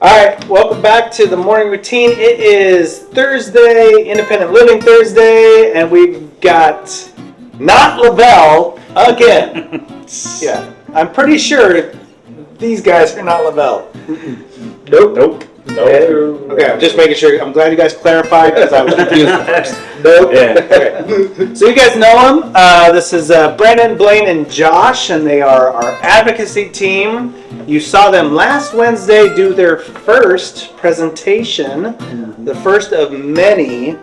Alright, welcome back to the morning routine. It is Thursday, Independent Living Thursday, and we've got not Lavelle again. Yeah, I'm pretty sure these guys are not Lavelle. Nope. Okay, I'm just making sure. I'm glad you guys clarified because I was confused at first. Nope. Yeah. Okay. So you guys know them. This is Brandon, Blaine, and Josh, and they are our advocacy team. You saw them last Wednesday do their first presentation, the first of many.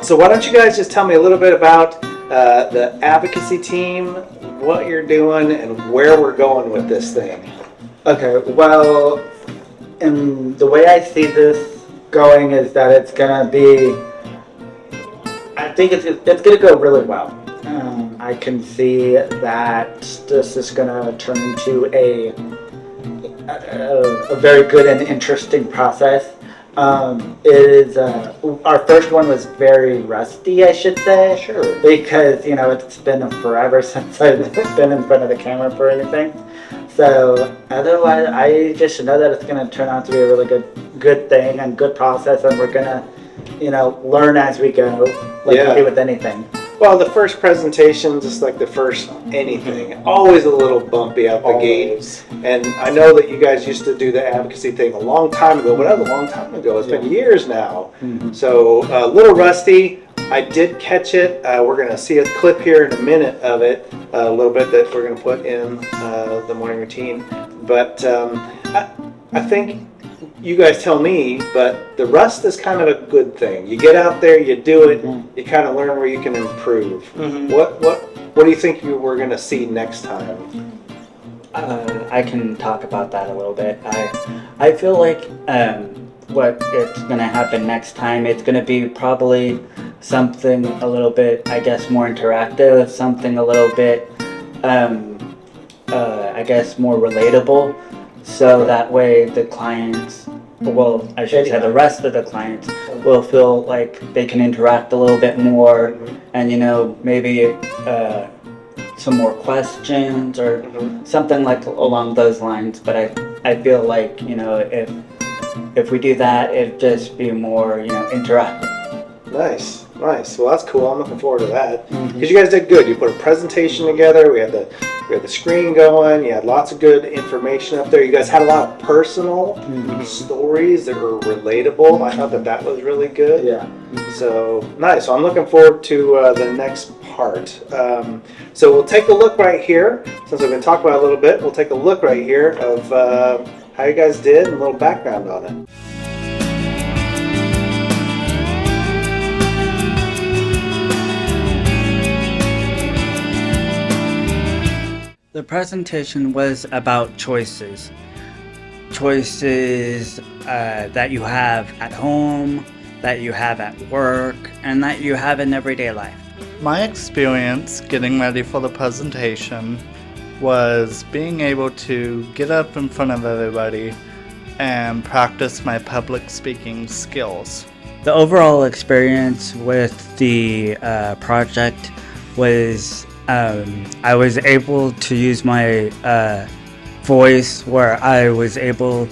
So why don't you guys just tell me a little bit about the advocacy team, what you're doing, and where we're going with this thing. Okay, well, and the way I see this going is that it's gonna be, I think it's gonna go really well. I can see that this is gonna turn into a very good and interesting process. It is our first one was very rusty, I should say. Sure. Because it's been forever since I've been in front of the camera for anything. So otherwise, I just know that it's going to turn out to be a really good thing and good process, and we're going to, learn as we go, like we do with anything. Well, the first presentation, just like the first anything, always a little bumpy out the gate. And I know that you guys used to do the advocacy thing a long time ago, but that was a long time ago. It's been years now. Mm-hmm. So a little rusty. I did catch it. We're going to see a clip here in a minute of it, a little bit that we're going to put in the morning routine. But I think you guys tell me, but the rust is kind of a good thing. You get out there, you do it, you kind of learn where you can improve. Mm-hmm. What do you think we're going to see next time? I can talk about that a little bit. I feel like what it's going to happen next time, it's going to be probably something a little bit, I guess, more interactive, something a little bit, I guess, more relatable. So that way the clients, well, I should say the rest of the clients will feel like they can interact a little bit more and, maybe some more questions or something like along those lines. But I feel like, if we do that, it'd just be more, interactive. Nice. Well, that's cool. I'm looking forward to that because you guys did good. You put a presentation together. We had the screen going. You had lots of good information up there. You guys had a lot of personal stories that were relatable. I thought that was really good. Yeah. So nice. So I'm looking forward to the next part. So we'll take a look right here. Since we've been talking about it a little bit, we'll take a look right here of how you guys did and a little background on it. The presentation was about choices. Choices that you have at home, that you have at work, and that you have in everyday life. My experience getting ready for the presentation was being able to get up in front of everybody and practice my public speaking skills. The overall experience with the project was I was able to use my voice where I was able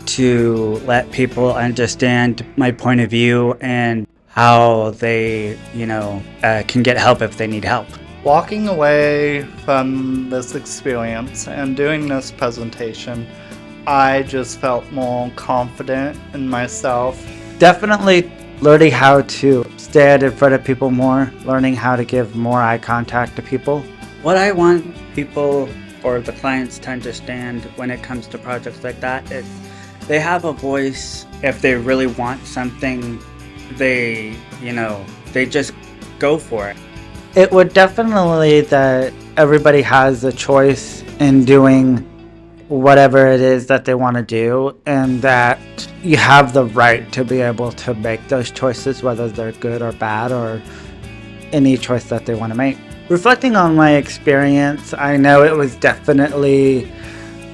to let people understand my point of view and how they, can get help if they need help. Walking away from this experience and doing this presentation, I just felt more confident in myself. Definitely learning how to stand in front of people more, learning how to give more eye contact to people. What I want people or the clients to understand when it comes to projects like that is they have a voice. If they really want something, they just go for it. It would definitely that everybody has a choice in doing whatever it is that they want to do, and that you have the right to be able to make those choices, whether they're good or bad or any choice that they want to make. Reflecting on my experience, I know it was definitely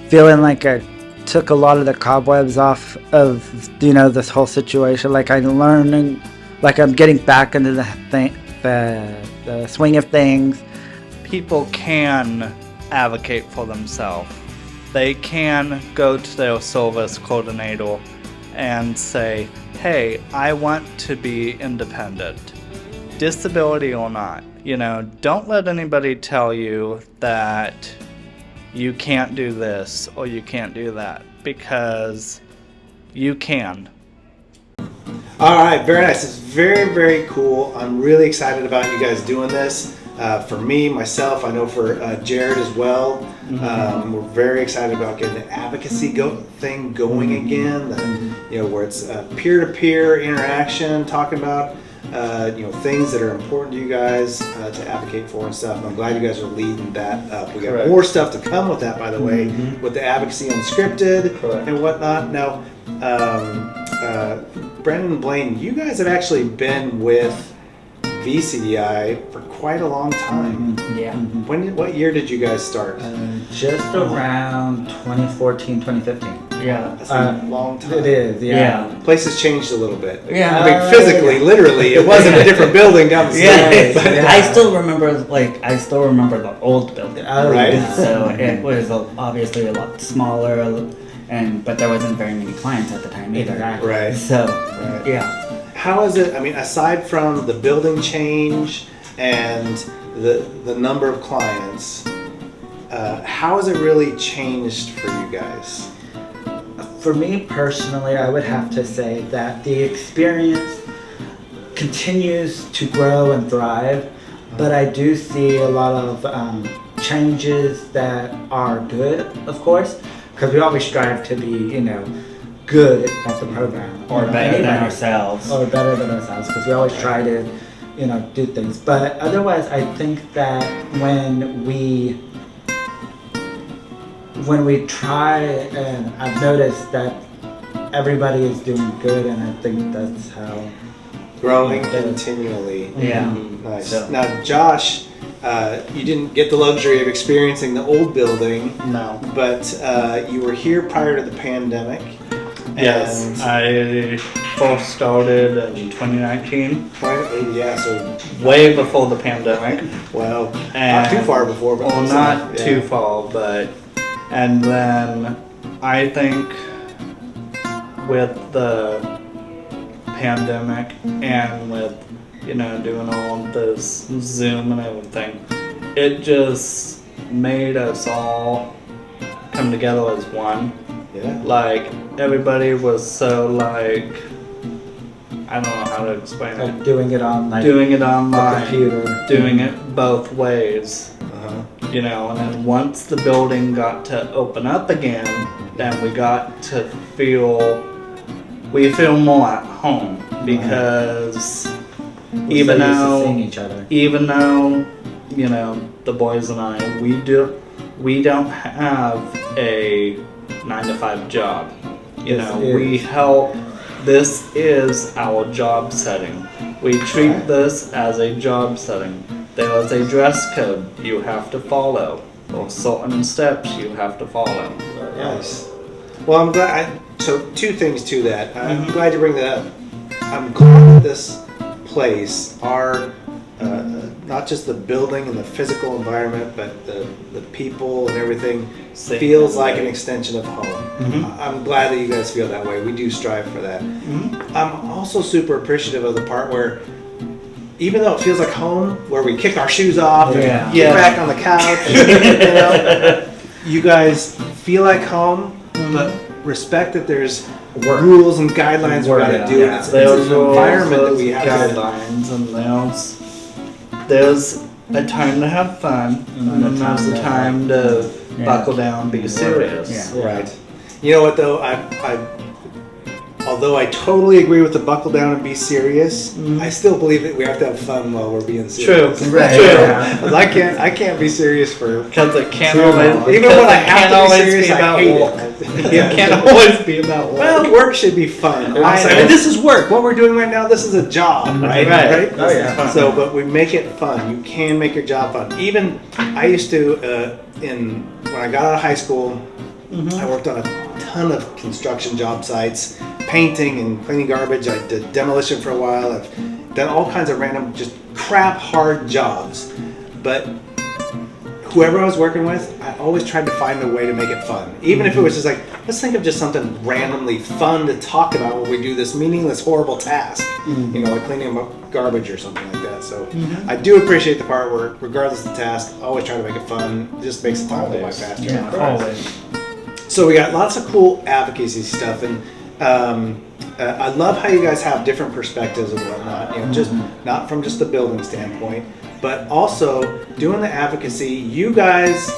feeling like I took a lot of the cobwebs off of this whole situation. Like I'm learning, like I'm getting back into the swing of things. People can advocate for themselves. they can go to their service coordinator and say, hey, I want to be independent, disability or not. Don't let anybody tell you that you can't do this or you can't do that, because you can. All right, very nice. It's very, very cool. I'm really excited about you guys doing this. For me, myself, I know for Jared as well. We're very excited about getting the advocacy thing going again. Where it's peer-to-peer interaction, talking about things that are important to you guys to advocate for and stuff. And I'm glad you guys are leading that up. We got more stuff to come with that, by the way, with the Advocacy Unscripted and whatnot. Now, Brendan and Blaine, you guys have actually been with VCDI for quite a long time. Yeah. What year did you guys start? Just around 2014, 2015. Yeah. That's a long time. It is, yeah. Places changed a little bit. Yeah. I mean, physically, literally, it wasn't a different building down the street. But I still remember the old building. Right. So it was obviously a lot smaller, but there wasn't very many clients at the time either. Right. So, Right. yeah. How is it, aside from the building change and the number of clients, how has it really changed for you guys? For me personally, I would have to say that the experience continues to grow and thrive, but I do see a lot of changes that are good, of course, because we always strive to be, good at the program. Or better than ourselves. Or better than ourselves, because we always try to, do things. But otherwise, I think that when we try, and I've noticed that everybody is doing good, and I think that's how Growing continually. Yeah. Nice. So. Now, Josh, you didn't get the luxury of experiencing the old building, No. but you were here prior to the pandemic. Yes, And I first started in 2019, yeah, so way before the pandemic. well, not And- too far before, but Well, close not enough, yeah. too far, and then I think with the pandemic and with, doing all this Zoom and everything, it just made us all come together as one. Yeah. Like, everybody was so I don't know how to explain it. like doing it on Doing it the online, computer. doing it both ways. Uh-huh. And then once the building got to open up again, then we got to feel more at home, because even so used to seeing though each other. the boys and I, we don't have a 9-to-5 job. We help. This is our job setting. We treat this as a job setting. There is a dress code you have to follow, or certain steps you have to follow. Nice. Well, I'm glad. So, two things to that. I'm Mm-hmm. glad you bring that up. I'm glad that this place, not just the building and the physical environment, but the people and everything Same. feels like an extension of home. Mhm. I'm glad that you guys feel that way. We do strive for that. Mm-hmm. I'm also super appreciative of the part where, even though it feels like home, where we kick our shoes off and Yeah. get back on the couch, you guys feel like home, but respect that there's rules and guidelines we gotta do, and it's There's an environment that we have to. guidelines, and there's a time to have fun, and then there's a time to buckle down, be serious. Yeah. Right. You know what though? Although I totally agree with the buckle down and be serious, I still believe that we have to have fun while we're being serious. True. Right. True. Yeah. 'Cause I can't be serious for. Because it can't True. always. Even because when I it have can't to be always serious, I about hate work. it. It can't always be about work. Well, work should be fun. I- this is work. What we're doing right now, this is a job, right? Right. Oh, yeah. So, but we make it fun. You can make your job fun. Even I used to, when I got out of high school, I worked on a ton of construction job sites, painting and cleaning garbage. I did demolition for a while. I've done all kinds of random, just crap hard jobs. But whoever I was working with, I always tried to find a way to make it fun. Even if it was just like, let's think of just something randomly fun to talk about when we do this meaningless, horrible task. You know, like cleaning up garbage or something like that. So I do appreciate the part where, regardless of the task, I always try to make it fun. It just makes the time go by faster. Yeah, always. So we got lots of cool advocacy stuff, and I love how you guys have different perspectives and whatnot. You know, just not from just the building standpoint, but also doing the advocacy. You guys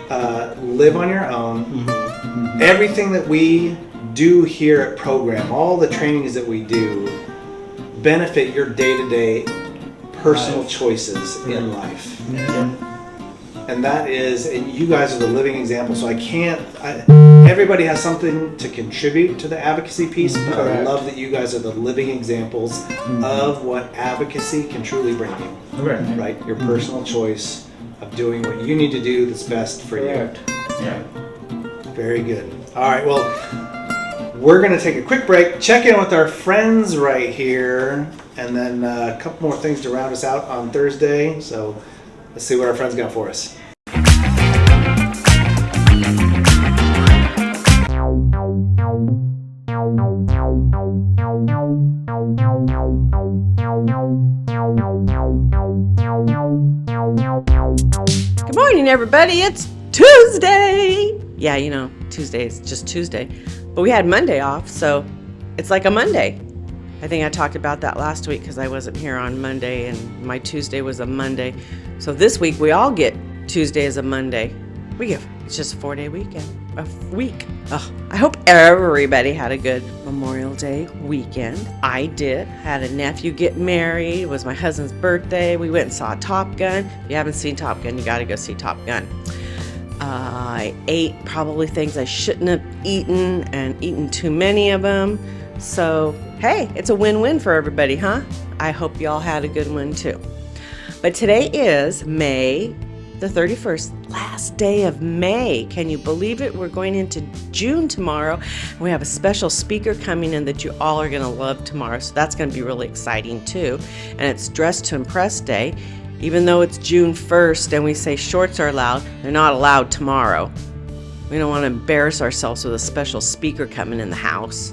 live on your own. Everything that we do here at Program, all the trainings that we do, benefit your day-to-day personal choices in life. And that is, and you guys are the living example. So everybody has something to contribute to the advocacy piece, but I love that you guys are the living examples of what advocacy can truly bring you. Right? Your personal choice of doing what you need to do that's best for you. Yeah. Very good. All right, well, we're going to take a quick break, check in with our friends right here, and then a couple more things to round us out on Thursday. So let's see what our friends got for us. Good morning, everybody. It's Tuesday. Yeah, you know, Tuesday is just Tuesday. But we had Monday off, so it's like a Monday. I think I talked about that last week because I wasn't here on Monday, and my Tuesday was a Monday. So this week, we all get Tuesday as a Monday. It's just a 4-day weekend. A week. Oh, I hope everybody had a good Memorial Day weekend. I did. Had a nephew get married. It was my husband's birthday. We went and saw Top Gun. If you haven't seen Top Gun, you got to go see Top Gun. I ate probably things I shouldn't have eaten and eaten too many of them. So, hey, it's a win-win for everybody, huh? I hope y'all had a good one too. But today is May the 31st, last day of May. Can you believe it? We're going into June tomorrow. We have a special speaker coming in that you all are going to love tomorrow. So that's going to be really exciting too. And it's Dress to Impress Day. Even though it's June 1st and we say shorts are allowed, they're not allowed tomorrow. We don't want to embarrass ourselves with a special speaker coming in the house.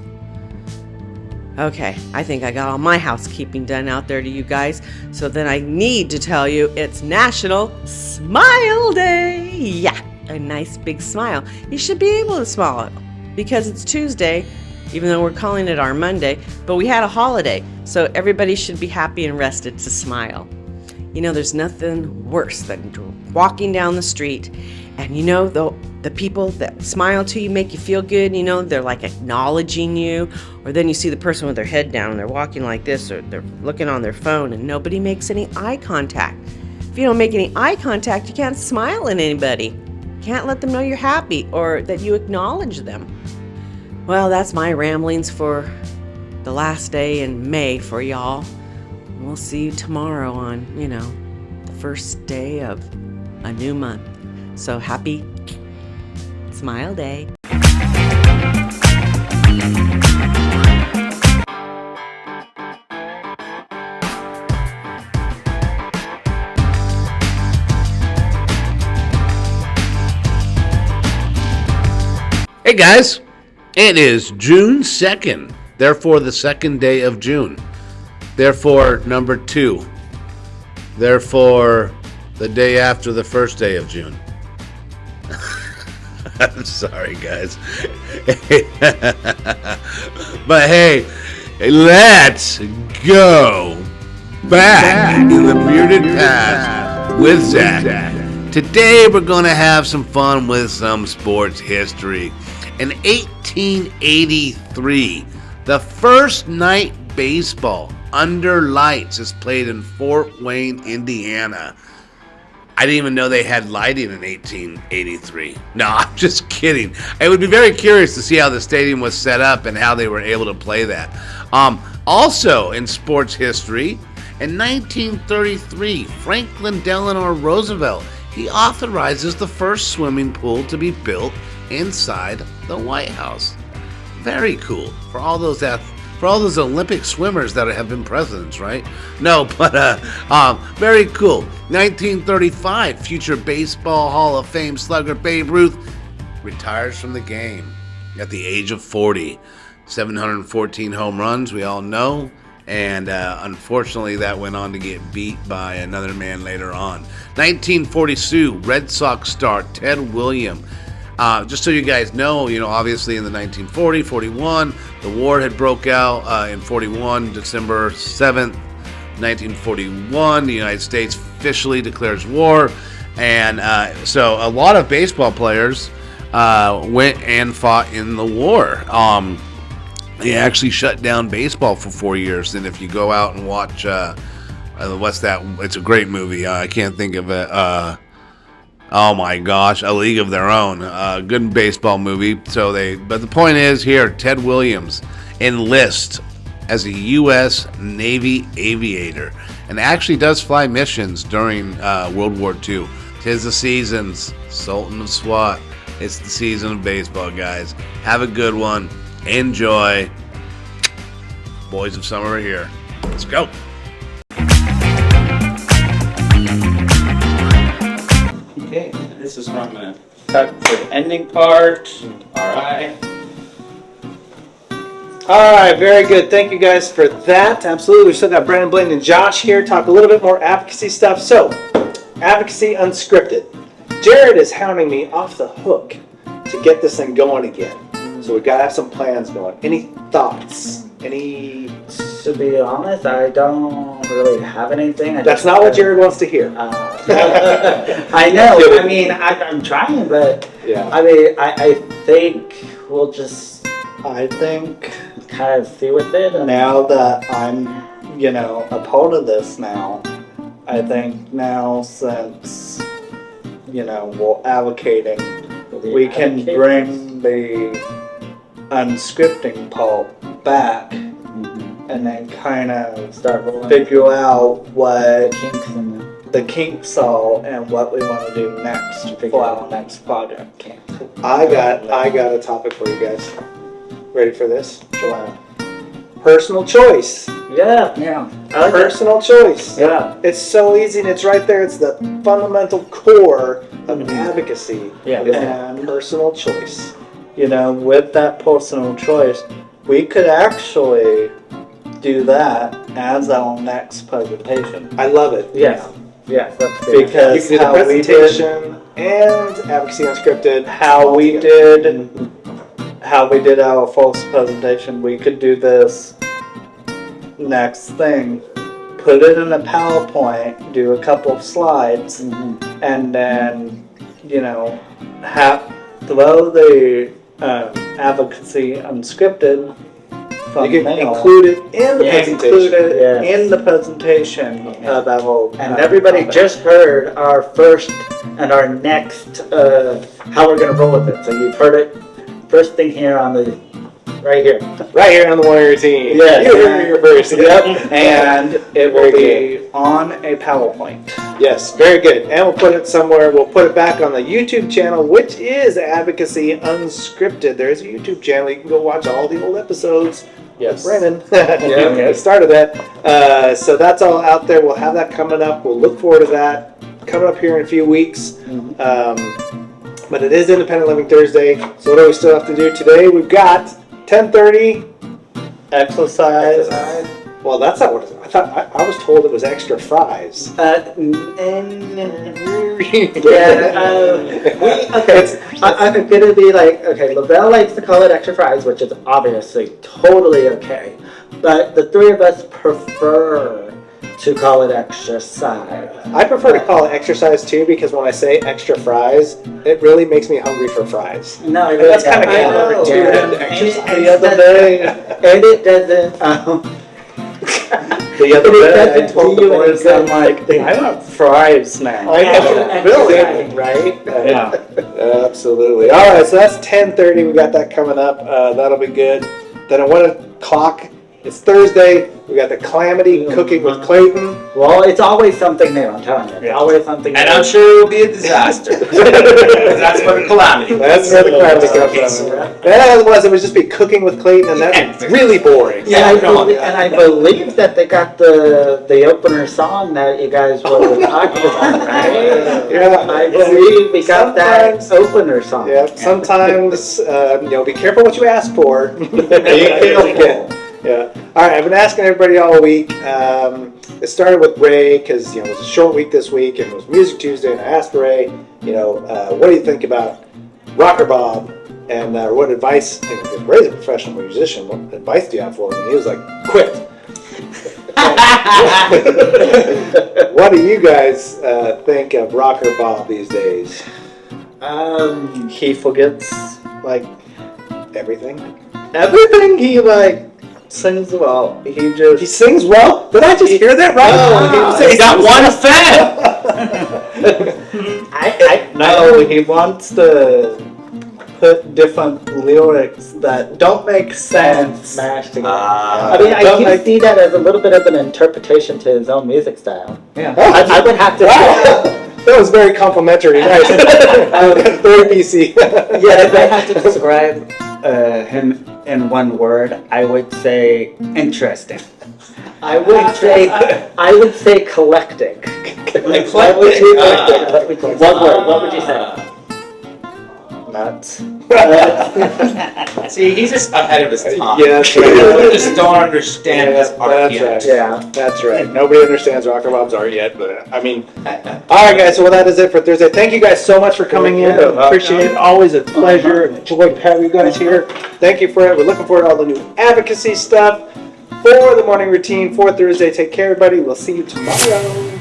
Okay, I think I got all my housekeeping done out there to you guys. So then I need to tell you it's National Smile Day. Yeah, a nice big smile. You should be able to smile because it's Tuesday, even though we're calling it our Monday, but we had a holiday. So everybody should be happy and rested to smile. You know, there's nothing worse than walking down the street and, you know, the people that smile to you make you feel good. You know, they're like acknowledging you. Or then you see the person with their head down and they're walking like this, or they're looking on their phone and nobody makes any eye contact. If you don't make any eye contact, you can't smile at anybody. You can't let them know you're happy or that you acknowledge them. Well, that's my ramblings for the last day in May for y'all. We'll see you tomorrow on, you know, the first day of a new month. So happy Smile Day. Hey guys, it is June 2nd, therefore the second day of June. Therefore, number 2. Therefore, the day after the first day of June. I'm sorry, guys. But hey, let's go back in the bearded past with Zach. Today, we're going to have some fun with some sports history. In 1883, the first night baseball under lights is played in Fort Wayne, Indiana. I didn't even know they had lighting in 1883. No, I'm just kidding. I would be very curious to see how the stadium was set up and how they were able to play that. Also in sports history, in 1933, Franklin Delano Roosevelt, he authorizes the first swimming pool to be built inside the White House. Very cool for all those for all those Olympic swimmers that have been presidents, right? No, but very cool. 1935, future Baseball Hall of Fame slugger Babe Ruth retires from the game at the age of 40. 714 home runs, we all know. And unfortunately, that went on to get beat by another man later on. 1942, Red Sox star Ted Williams. Just so you guys know, obviously in the 1940-41, the war had broke out in 41, December 7th, 1941. The United States officially declares war. And so a lot of baseball players went and fought in the war. They actually shut down baseball for 4 years. And if you go out and watch, what's that? It's a great movie. I can't think of it. Oh my gosh, A League of Their Own. Good baseball movie. But the point is here, Ted Williams enlists as a U.S. Navy aviator and actually does fly missions during World War II. 'Tis the seasons, Sultan of SWAT. It's the season of baseball, guys. Have a good one. Enjoy. Boys of summer are here. Let's go. Okay, this is where I'm going to cut for the ending part. Alright. All right, very good. Thank you guys for that. Absolutely. We've still got Brandon, Blaine, and Josh here. Talk a little bit more advocacy stuff. So, Advocacy Unscripted. Jared is hounding me off the hook to get this thing going again. So we've got to have some plans going. Any thoughts? To be honest, I don't really have anything. That's not what Jared wants to hear. I know. I mean, I'm trying, but Yeah. I mean, I think we'll just I think kind of see with it. And now that I'm, a part of this now, I think now since, we're advocating, we can bring the unscripting part back and then kind of start rolling figure out what kinks in the kinks are and what we want to do next for our next project. I got a topic for you guys. Ready for this? Sure. Personal choice. Yeah. I like that. Personal choice. Yeah. It's so easy and it's right there. It's the fundamental core of advocacy. Yeah. Is personal choice. With that personal choice, we could actually do that as our next presentation. I love it. Yes. Yes. That's good. Because You can do the how we did, presentation and Advocacy Unscripted. how we did our first presentation, we could do this next thing, put it in a PowerPoint, do a couple of slides, and then, throw the Advocacy Unscripted from You can mail. include it in the presentation. Include it Yes. in the presentation of our And everybody just heard our first and our next, how we're going to roll with it. So you've heard it first thing here on the, right here. Right here on the Morning Routine. Yes. You heard it here first. Yep, and it will Very be on a PowerPoint. Yes, very good. And we'll put it somewhere. We'll put it back on the YouTube channel, which is Advocacy Unscripted. There's a YouTube channel. You can go watch all the old episodes. Yes. Brandon. Yeah. Started that. So that's all out there. We'll have that coming up. We'll look forward to that coming up here in a few weeks. But it is Independent Living Thursday. So what do we still have to do today? We've got 10:30 Exercise. Well, that's not what it is. I was told it was extra fries. Okay, I'm gonna be like, okay, Lavelle likes to call it extra fries, which is obviously totally okay. But the three of us prefer to call it extra size. I prefer to call it exercise too because when I say extra fries, it really makes me hungry for fries. No, That's kind of I know. counterintuitive. And Exercise. The other day, and it doesn't. the other day, I doesn't told do the you any boys, I'm good. like, I want fries now. I know. Extra Really? right? Yeah. Absolutely. All right, so that's 10:30. We got that coming up. That'll be good. Then at 1 o'clock, It's Thursday. We got the Calamity cooking with Clayton. Well, it's always something new, I'm telling you. It's always something new. And I'm sure it will be a disaster. That's where the calamity. That's where the Calamity comes from. Yeah, otherwise it would just be cooking with Clayton, and that'd be really boring. And I believe that they got the opener song that you guys were talking about, right? Yeah, I believe we got that opener song. Yeah, sometimes, be careful what you ask for. Be careful. Yeah. All right, I've been asking everybody all week. It started with Ray because, it was a short week this week and it was Music Tuesday, and I asked Ray, what do you think about Rocker Bob? And what advice, because Ray's a professional musician, what advice do you have for him? And he was like, quit. What do you guys think of Rocker Bob these days? He forgets Everything? everything. He sings well. He sings well? Did I just hear that right? No, He got one fan. he wants to put different lyrics that don't make sense. Smashed together. Ah. I mean, I can see that as a little bit of an interpretation to his own music style. Yeah. I would have to say, That was very complimentary. Nice. Very PC. yeah, if I had to describe him in one word, I would say interesting. I would say collecting. What would you one word, what would you say? Nuts. See, he's just ahead of his time. Yeah, that's right. People just don't understand his art That's yet. right. Yeah. That's right. Nobody understands Rocker Bob's art yet, but all right, guys. So that is it for Thursday. Thank you guys so much for coming in. Appreciate it. Always a pleasure. Enjoy having you guys here. Thank you for it. We're looking forward to all the new advocacy stuff for the morning routine for Thursday. Take care, everybody. We'll see you tomorrow.